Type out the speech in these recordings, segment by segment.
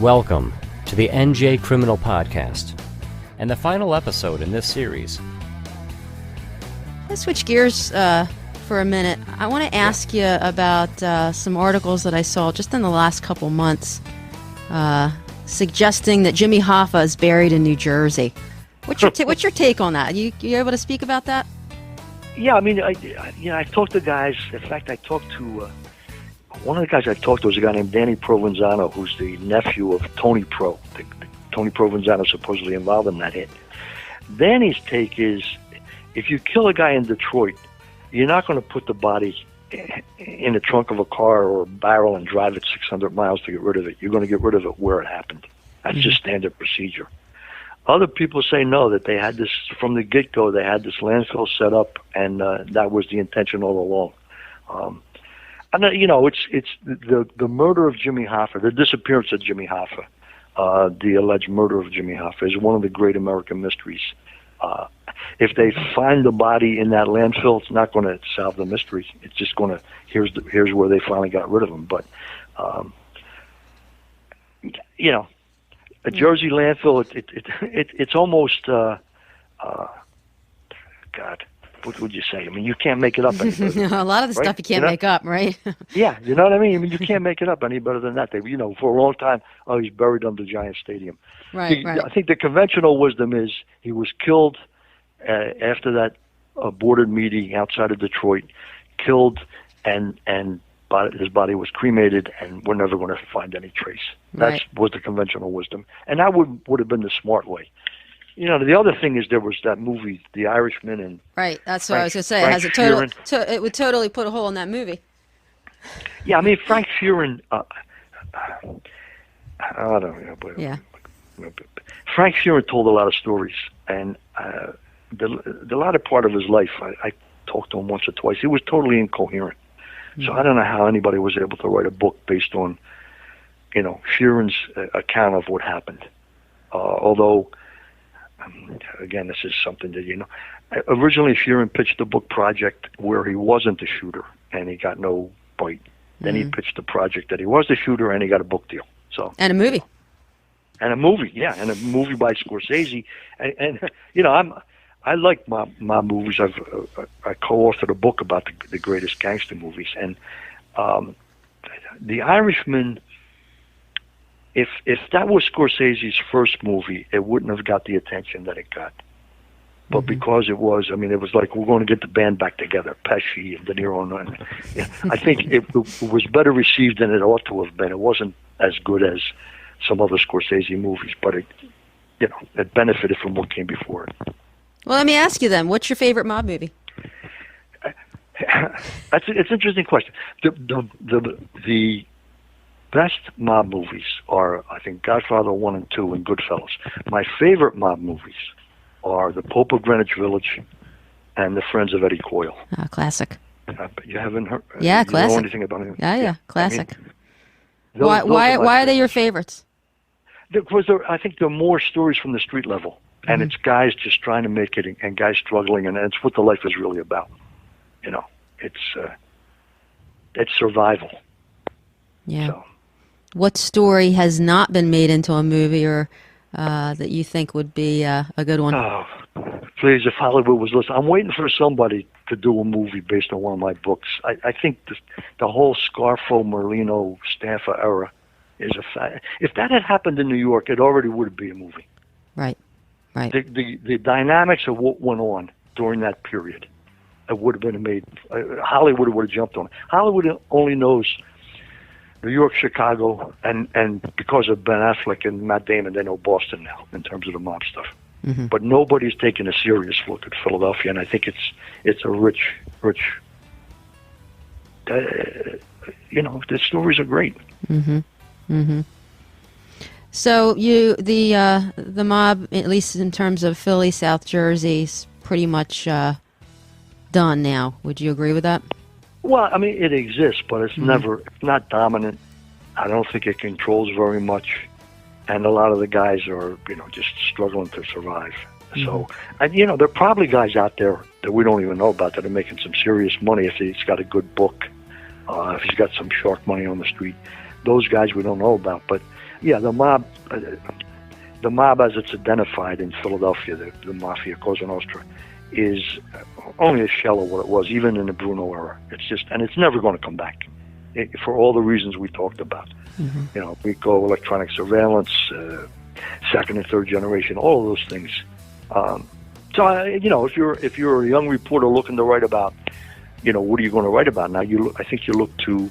Welcome to the NJ Criminal Podcast, and the final episode in this series. Let's switch gears for a minute. I want to ask you about some articles that I saw just in the last couple months suggesting that Jimmy Hoffa is buried in New Jersey. What's your take on that? You able to speak about that? Yeah, I mean, I talked to guys. In fact, I talked to one of the guys I talked to was a guy named Danny Provenzano, who's the nephew of Tony Pro. Tony Provenzano supposedly involved in that hit. Danny's take is, if you kill a guy in Detroit, you're not going to put the body in the trunk of a car or a barrel and drive it 600 miles to get rid of it. You're going to get rid of it where it happened. That's just standard procedure. Other people say no, that they had this from the get-go. They had this landfill set up, and that was the intention all along. And it's the murder of Jimmy Hoffa, the disappearance of Jimmy Hoffa, the alleged murder of Jimmy Hoffa is one of the great American mysteries. If they find the body in that landfill, it's not going to solve the mystery. It's just going to here's where they finally got rid of him. But a Jersey landfill, it's almost God. What would you say? I mean, you can't make it up any better. A lot of the stuff you can't make up, right? Yeah, you know what I mean? I mean, you can't make it up any better than that. For a long time, he's buried under Giant Stadium. Right. I think the conventional wisdom is he was killed after that aborted meeting outside of Detroit, killed, and his body was cremated, and we're never going to find any trace. That was the conventional wisdom. And that would have been the smart way. The other thing is there was that movie, The Irishman, and right. That's what I was going to say. It would totally put a hole in that movie. Yeah, I mean Frank Sheeran. I don't know, but yeah. Frank Sheeran told a lot of stories, and the latter part of his life, I talked to him once or twice. He was totally incoherent. Mm-hmm. So I don't know how anybody was able to write a book based on, Sheeran's account of what happened. Although. Again, this is something that, originally Sheeran pitched a book project where he wasn't the shooter and he got no bite. Then he pitched a project that he was the shooter and he got a book deal. And a movie. And a movie by Scorsese. And I like my movies. I co-authored a book about the greatest gangster movies. And The Irishman, if that was Scorsese's first movie, it wouldn't have got the attention that it got. But because it was like, we're going to get the band back together, Pesci and De Niro. And I think it was better received than it ought to have been. It wasn't as good as some other Scorsese movies, but it benefited from what came before it. Well, let me ask you then, what's your favorite mob movie? It's an interesting question. The best mob movies are, I think, Godfather 1 and 2 and Goodfellas. My favorite mob movies are The Pope of Greenwich Village and The Friends of Eddie Coyle. Classic. You haven't heard? Yeah, classic. You know anything about it? Yeah, classic. I mean, why are they your favorites? Because I think they're more stories from the street level, and it's guys just trying to make it and guys struggling, and it's what the life is really about. It's survival. Yeah. So. What story has not been made into a movie or that you think would be a good one? Oh, please, if Hollywood was listening. I'm waiting for somebody to do a movie based on one of my books. I think the whole Scarfo, Merlino, Stanfa era is a fact. If that had happened in New York, it already would be a movie. Right. The dynamics of what went on during that period, it would have been made. Hollywood would have jumped on it. Hollywood only knows New York, Chicago, and because of Ben Affleck and Matt Damon, they know Boston now in terms of the mob stuff. Mm-hmm. But nobody's taking a serious look at Philadelphia, and I think it's a rich. The stories are great. Mm-hmm. Mm-hmm. So the mob, at least in terms of Philly, South Jersey, is pretty much done now. Would you agree with that? Well, I mean, it exists, but it's not dominant. I don't think it controls very much. And a lot of the guys are, just struggling to survive. So, and, there are probably guys out there that we don't even know about that are making some serious money if he's got a good book, if he's got some shark money on the street. Those guys we don't know about. But Yeah, the mob as it's identified in Philadelphia, the Mafia Cosa Nostra, is only a shell of what it was, even in the Bruno era. And it's never going to come back, for all the reasons we talked about. Mm-hmm. RICO, electronic surveillance, second and third generation, all of those things. If you're a young reporter looking to write about, what are you going to write about now? I think you look to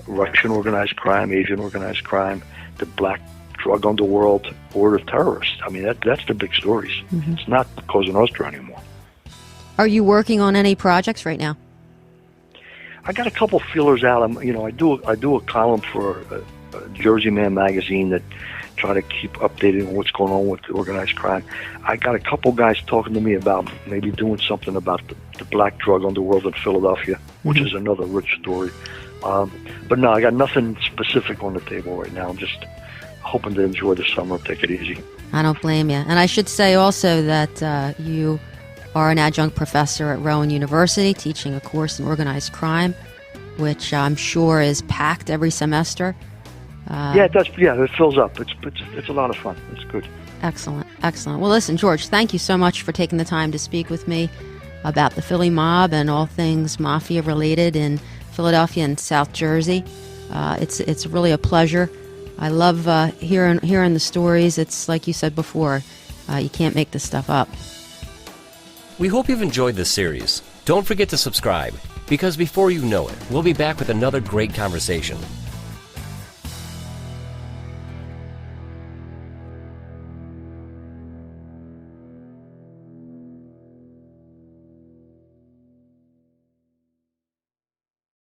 Russian organized crime, Asian organized crime, the black drug underworld, or the terrorists. I mean, that's the big stories. Mm-hmm. It's not Cosa Nostra anymore. Are you working on any projects right now? I got a couple feelers out. I do a column for a Jersey Man magazine that try to keep updating on what's going on with organized crime. I got a couple guys talking to me about maybe doing something about the black drug underworld in Philadelphia, which is another rich story. But no, I got nothing specific on the table right now. I'm just hoping to enjoy the summer, take it easy. I don't blame you. And I should say also that you are an adjunct professor at Rowan University, teaching a course in organized crime, which I'm sure is packed every semester. Yeah, it does. Yeah, it fills up. It's a lot of fun. It's good. Excellent. Well, listen, George, thank you so much for taking the time to speak with me about the Philly mob and all things mafia related in Philadelphia and South Jersey. It's really a pleasure. I love hearing the stories. It's like you said before, you can't make this stuff up. We hope you've enjoyed this series. Don't forget to subscribe, because before you know it, we'll be back with another great conversation.